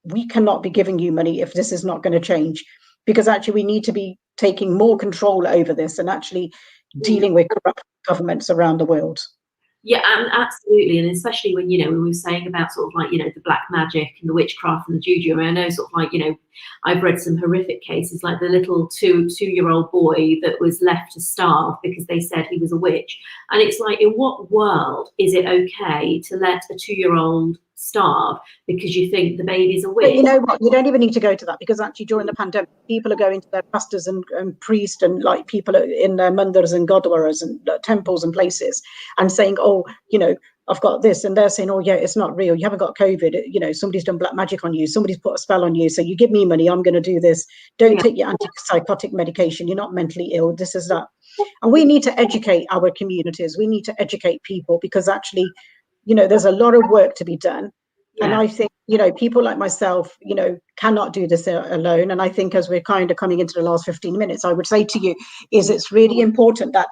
We cannot be giving you money if this is not going to change. Because actually we need to be taking more control over this and actually dealing with corrupt governments around the world. Yeah, absolutely. And especially when, we were saying about sort of like, the black magic and the witchcraft and the juju. I mean, I know sort of like, I've read some horrific cases, like the little two-year-old boy that was left to starve because they said he was a witch. And it's like, in what world is it okay to let a 2-year-old starve because you think the baby's a witch? But you know what? You don't even need to go to that, because actually during the pandemic, people are going to their pastors and priests and like people in their mandirs and gurdwaras and temples and places and saying, oh, I've got this, and they're saying, oh yeah, it's not real. You haven't got COVID. Somebody's done black magic on you. Somebody's put a spell on you. So you give me money, I'm going to do this. Don't take your antipsychotic medication. You're not mentally ill. This is that. And we need to educate our communities. We need to educate people, because actually, there's a lot of work to be done. And I think, people like myself, cannot do this alone. And I think as we're kind of coming into the last 15 minutes, I would say to you is it's really important that,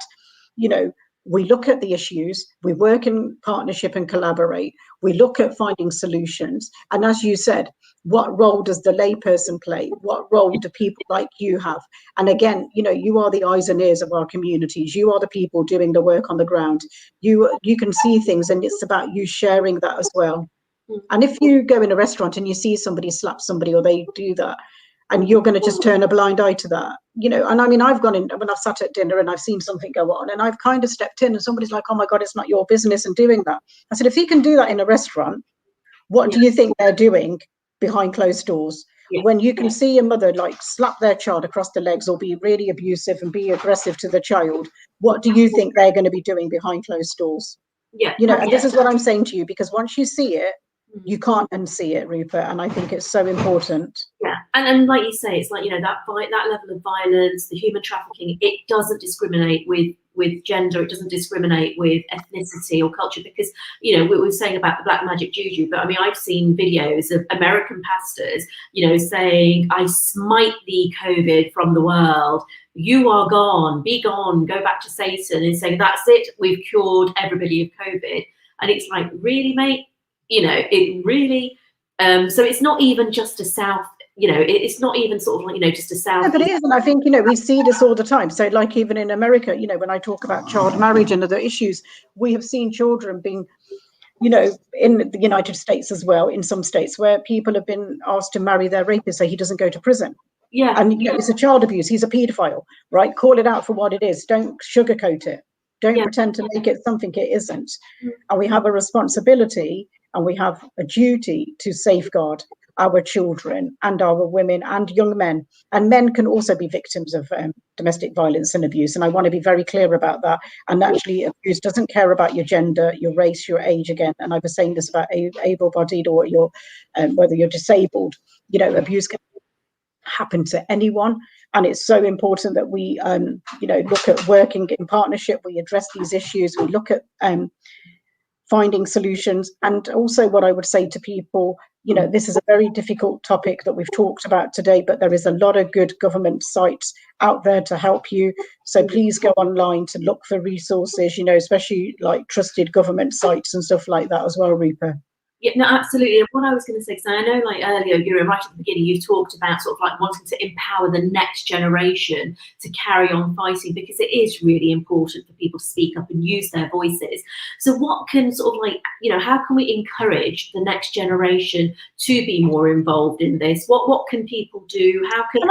we look at the issues, we work in partnership and collaborate, we look at finding solutions. And as you said, what role does the layperson play? What role do people like you have? And again, you are the eyes and ears of our communities. You are the people doing the work on the ground. You can see things, and it's about you sharing that as well. And if you go in a restaurant and you see somebody slap somebody or they do that, and you're going to just turn a blind eye to that, and I mean, I've gone in when I've sat at dinner and I've seen something go on and I've kind of stepped in and somebody's like, oh my God, it's not your business, and doing that. I said, if he can do that in a restaurant, what do you think they're doing behind closed doors? When you can see a mother like slap their child across the legs or be really abusive and be aggressive to the child, what do you think they're going to be doing behind closed doors? Yeah. You know, and this is what I'm saying to you, because once you see it, Mm. you can't unsee it, Rupa, and I think it's so important. Yeah, and like you say, it's like, you know, that level of violence, the human trafficking, it doesn't discriminate with gender, it doesn't discriminate with ethnicity or culture, because, you know, we were saying about the black magic juju, but I mean, I've seen videos of American pastors, you know, saying, I smite thee COVID from the world, you are gone, be gone, go back to Satan, and saying, that's it, we've cured everybody of COVID. And it's like, really, mate? You know, it really, so it's not even just a South, you know, it's not even sort of like, you know, just a South. Yeah, but it is, and I think, you know, we see this all the time. So like even in America, you know, when I talk about child marriage and other issues, we have seen children being, you know, in the United States as well, in some states where people have been asked to marry their rapist so he doesn't go to prison. Yeah. And, you know, it's a child abuse. He's a paedophile, right? Call it out for what it is. Don't sugarcoat it. Don't pretend to make it something it isn't. And we have a responsibility and we have a duty to safeguard our children and our women and young men. And men can also be victims of domestic violence and abuse. And I want to be very clear about that. And actually, abuse doesn't care about your gender, your race, your age again. And I was saying this about able-bodied or your, whether you're disabled, you know, abuse can happen to anyone. And it's so important that we, you know, look at working in partnership, we address these issues, we look at finding solutions. And also what I would say to people, you know, this is a very difficult topic that we've talked about today, but there is a lot of good government sites out there to help you. So please go online to look for resources, you know, especially like trusted government sites and stuff like that as well, Rupa. Yeah, no, absolutely. And what I was going to say, because I know, like earlier, you were right at the beginning, you talked about sort of like wanting to empower the next generation to carry on fighting, because it is really important for people to speak up and use their voices. So what can sort of like, you know, how can we encourage the next generation to be more involved in this? What can people do? How can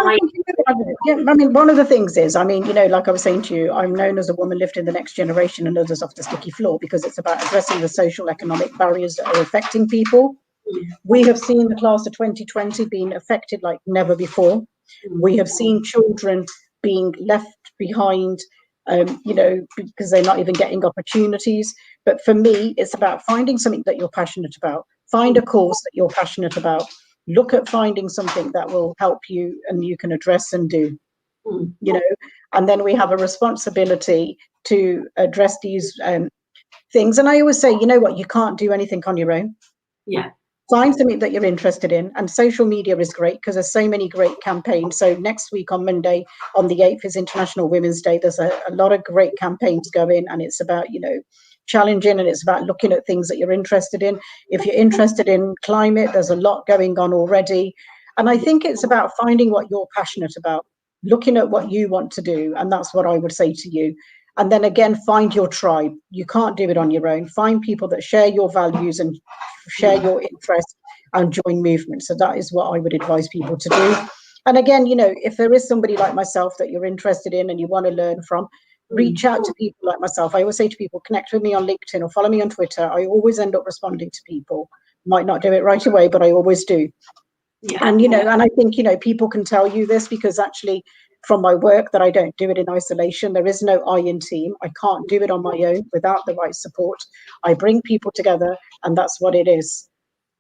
Yeah, I mean, one of the things is, I mean, you know, like I was saying to you, I'm known as a woman lifting the next generation and others off the sticky floor, because it's about addressing the social economic barriers that are affecting people. We have seen the class of 2020 being affected like never before. We have seen children being left behind, you know, because they're not even getting opportunities. But for me, it's about finding something that you're passionate about. Find a cause that you're passionate about. Look at finding something that will help you and you can address and do, you know. And then we have a responsibility to address these things. And I always say, you know what, you can't do anything on your own. Yeah. Find something that you're interested in, and social media is great because there's so many great campaigns. So next week on Monday, on the 8th, is International Women's Day. There's a lot of great campaigns going, and it's about, you know, challenging, and it's about looking at things that you're interested in. If you're interested in climate, there's a lot going on already. And I think it's about finding what you're passionate about, looking at what you want to do. And that's what I would say to you. And then again, find your tribe. You can't do it on your own. Find people that share your values and share your interests and join movements. So that is what I would advise people to do. And again, you know, if there is somebody like myself that you're interested in and you want to learn from, reach out to people like myself. I always say to people, connect with me on LinkedIn or follow me on Twitter. I always end up responding to people. Might not do it right away, but I always do. Yeah. And, you know, and I think, you know, people can tell you this because actually from my work that I don't do it in isolation. There is no I in team. I can't do it on my own without the right support. I bring people together, and that's what it is.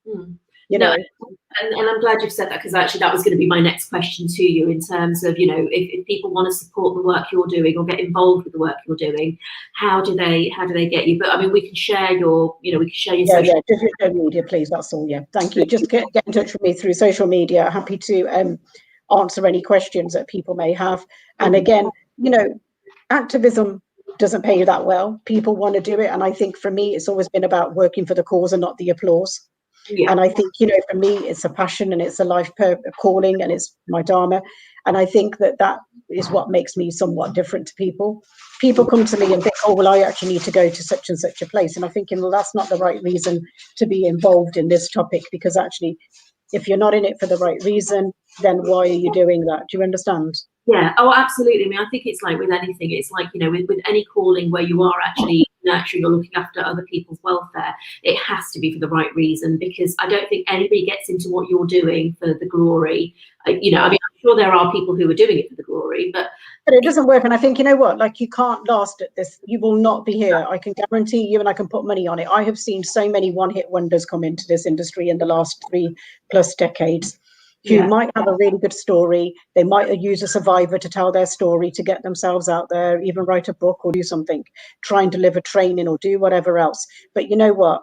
You know. And I'm glad you've said that, because actually that was going to be my next question to you, in terms of, you know, if people want to support the work you're doing or get involved with the work you're doing, how do they get you? But I mean, we can share your, you know, we can share your social media, please. That's all. Yeah, thank you. Just get in touch with me through social media. Happy to answer any questions that people may have. And again, you know, activism doesn't pay you that well. People want to do it, and I think for me, it's always been about working for the cause and not the applause. Yeah. And I think, you know, for me, it's a passion and it's a life calling and it's my dharma. And I think that that is what makes me somewhat different to people. People come to me and think, oh, well, I actually need to go to such and such a place. And I'm thinking, well, that's not the right reason to be involved in this topic, because actually, if you're not in it for the right reason, then why are you doing that? Do you understand? Yeah. Oh, absolutely. I mean, I think it's like with anything, it's like, you know, with any calling where you are actually nurturing or looking after other people's welfare, it has to be for the right reason, because I don't think anybody gets into what you're doing for the glory. I mean, I'm sure there are people who are doing it for the glory, but it doesn't work. And I think, you know what, like, you can't last at this. You will not be here. I can guarantee you, and I can put money on it. I have seen so many one-hit wonders come into this industry in the last 3+ decades, who might have a really good story. They might use a survivor to tell their story, to get themselves out there, even write a book or do something, try and deliver training or do whatever else. But you know what?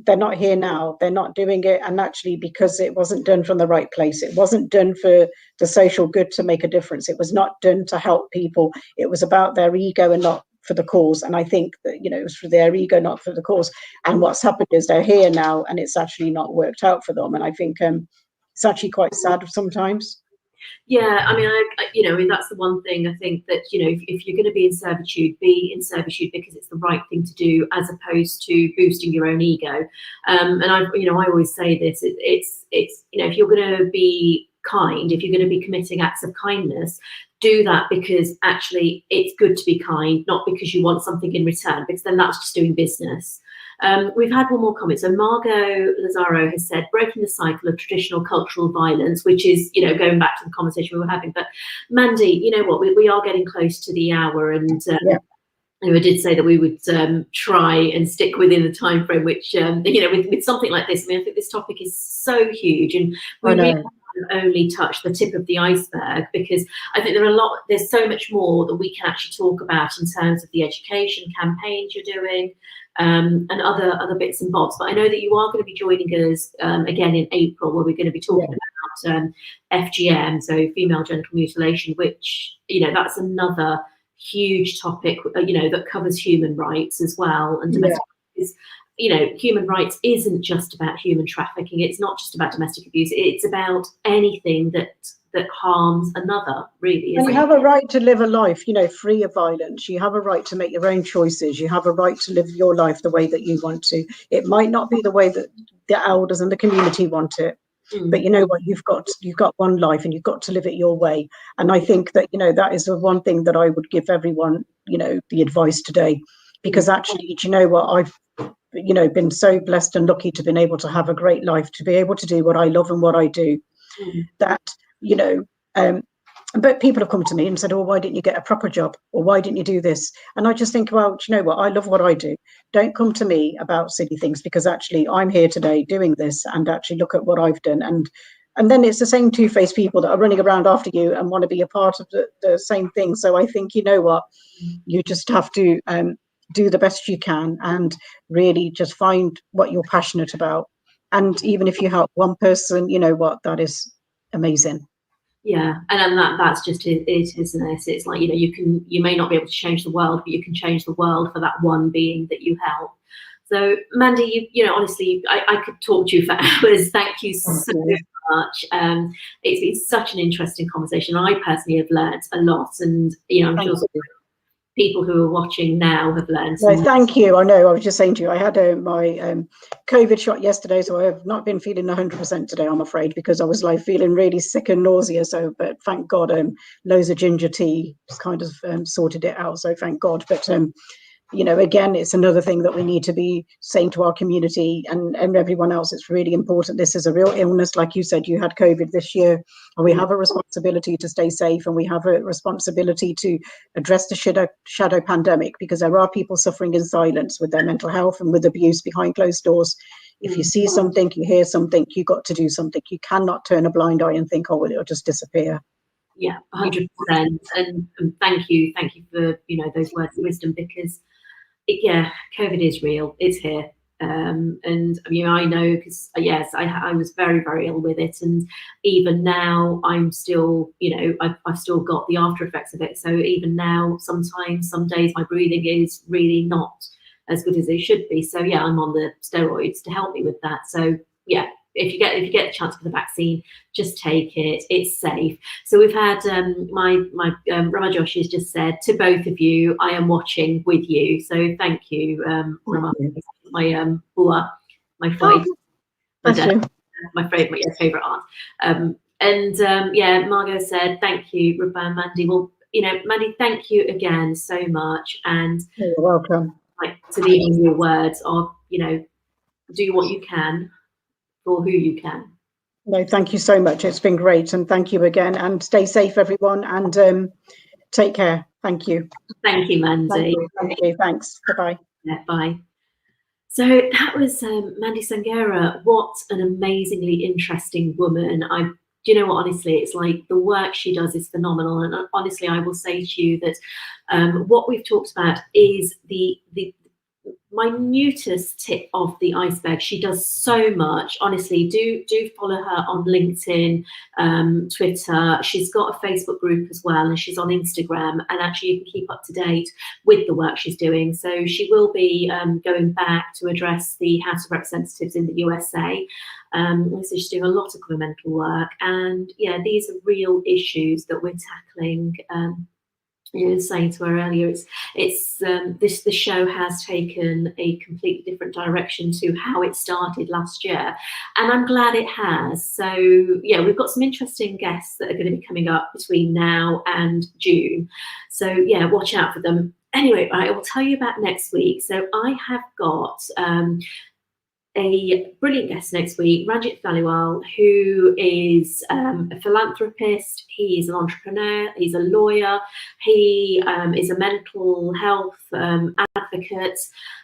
They're not here now. They're not doing it. And actually, because it wasn't done from the right place, it wasn't done for the social good to make a difference. It was not done to help people. It was about their ego and not for the cause. And I think that, you know, it was for their ego, not for the cause. And what's happened is they're here now, and it's actually not worked out for them. And I think it's actually quite sad sometimes. Yeah, I mean, that's the one thing I think, that, you know, if you're going to be in servitude because it's the right thing to do, as opposed to boosting your own ego. And I always say this: it's you know, if you're going to be kind, if you're going to be committing acts of kindness, do that because actually it's good to be kind, not because you want something in return, because then that's just doing business. We've had one more comment. So Margot Lazaro has said, breaking the cycle of traditional cultural violence, which is, you know, going back to the conversation we were having. But Mandy, you know what, we are getting close to the hour, and I did say that we would try and stick within the time frame, which, you know, with something like this, I mean, I think this topic is so huge, and we really only touch the tip of the iceberg, because I think there's so much more that we can actually talk about in terms of the education campaigns you're doing, and other bits and bobs. But I know that you are going to be joining us again in April, where we're going to be talking about FGM, so female genital mutilation, which, you know, that's another huge topic, you know, that covers human rights as well, and domestic is, you know, human rights isn't just about human trafficking. It's not just about domestic abuse. It's about anything that harms another, really. And you have a right to live a life, you know, free of violence. You have a right to make your own choices. You have a right to live your life the way that you want to. It might not be the way that the elders and the community want it, but you know what, you've got one life, and you've got to live it your way. And I think that, you know, that is the one thing that I would give everyone, you know, the advice today, because actually, do you know what, I've, you know, been so blessed and lucky to been able to have a great life, to be able to do what I love and what I do, that, you know, but people have come to me and said, oh, why didn't you get a proper job, or why didn't you do this? And I just think, well, do you know what, I love what I do. Don't come to me about silly things, because actually I'm here today doing this, and actually look at what I've done. And then it's the same two-faced people that are running around after you and want to be a part of the same thing. So I think, you know what, you just have to do the best you can, and really just find what you're passionate about. And even if you help one person, you know what, that is amazing. Yeah, and that's just it, isn't it? It's like, you know, you may not be able to change the world, but you can change the world for that one being that you help. So Mandy, you know, honestly, I could talk to you for hours. Thank you so much. It's been such an interesting conversation. I personally have learned a lot, and, you know, I'm sure people who are watching now have learned. No, thank you. I know, I was just saying to you, I had my COVID shot yesterday, so I have not been feeling 100% today, I'm afraid, because I was like feeling really sick and nauseous. So, but thank God, loads of ginger tea kind of sorted it out. So thank God. But you know, again, it's another thing that we need to be saying to our community and everyone else. It's really important. This is a real illness. Like you said, you had COVID this year, and we have a responsibility to stay safe, and we have a responsibility to address the shadow pandemic, because there are people suffering in silence with their mental health and with abuse behind closed doors. If you see something, you hear something, you got to do something. You cannot turn a blind eye and think, oh, well, it'll just disappear. Yeah, 100%. And thank you for, you know, those words of wisdom, because COVID is real. It's here. And you know, I know, because yes, I was very, very ill with it, and even now I'm still, you know, I've still got the after effects of it. So even now, sometimes, some days, my breathing is really not as good as it should be. So yeah, I'm on the steroids to help me with that. So yeah, if you get the chance for the vaccine, just take it. It's safe. So we've had my Rama Joshi has just said to both of you, I am watching with you. So thank you, Rama, my bua, my fight, my favorite aunt. Yeah, Margot said thank you, Rupa and Mandy. Well, you know, Mandy, thank you again so much, and you're welcome. like to leave in your words of, you know, do what you can for who you can. No, thank you so much. It's been great, and thank you again. And stay safe, everyone, and take care. Thank you. Thank you, Mandy. Thank you. Thank you. Thanks. Bye-bye. Yeah, bye. So that was Mandy Sangera. What an amazingly interesting woman. Do you know what, honestly, it's like the work she does is phenomenal. And honestly, I will say to you that what we've talked about is the minutest tip of the iceberg. She does so much. Honestly, do follow her on LinkedIn, Twitter. She's got a Facebook group as well, and she's on Instagram, and actually you can keep up to date with the work she's doing. So she will be going back to address the House of Representatives in the USA. So she's doing a lot of governmental work, and yeah, these are real issues that we're tackling. You know, saying to her earlier, the show has taken a completely different direction to how it started last year, and I'm glad it has. So yeah, we've got some interesting guests that are going to be coming up between now and June. So yeah, watch out for them. Anyway, I will tell you about next week. So I have got a brilliant guest next week, Rajit Valliwal, who is a philanthropist. He is an entrepreneur. He's a lawyer. He is a mental health advocate,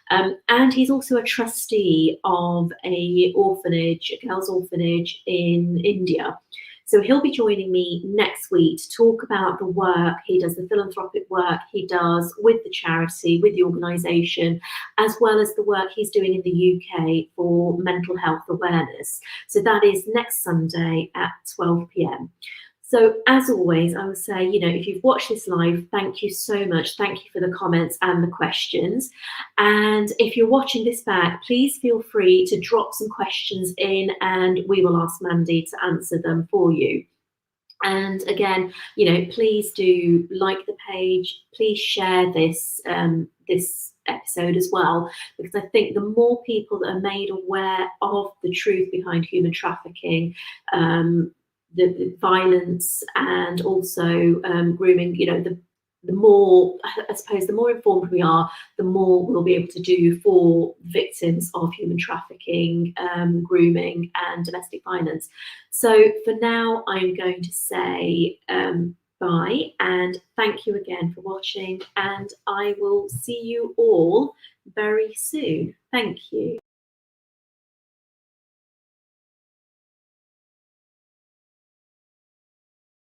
and he's also a trustee of a orphanage, a girls' orphanage in India. So he'll be joining me next week to talk about the work he does, the philanthropic work he does with the charity, with the organisation, as well as the work he's doing in the UK for mental health awareness. So that is next Sunday at 12 p.m. So as always, I would say, you know, if you've watched this live, thank you so much. Thank you for the comments and the questions. And if you're watching this back, please feel free to drop some questions in and we will ask Mandy to answer them for you. And again, you know, please do like the page. Please share this this episode as well, because I think the more people that are made aware of the truth behind human trafficking, the violence, and also grooming, you know, the more, I suppose, the more informed we are, the more we'll be able to do for victims of human trafficking, grooming, and domestic violence. So for now, I'm going to say bye, and thank you again for watching, and I will see you all very soon. Thank you.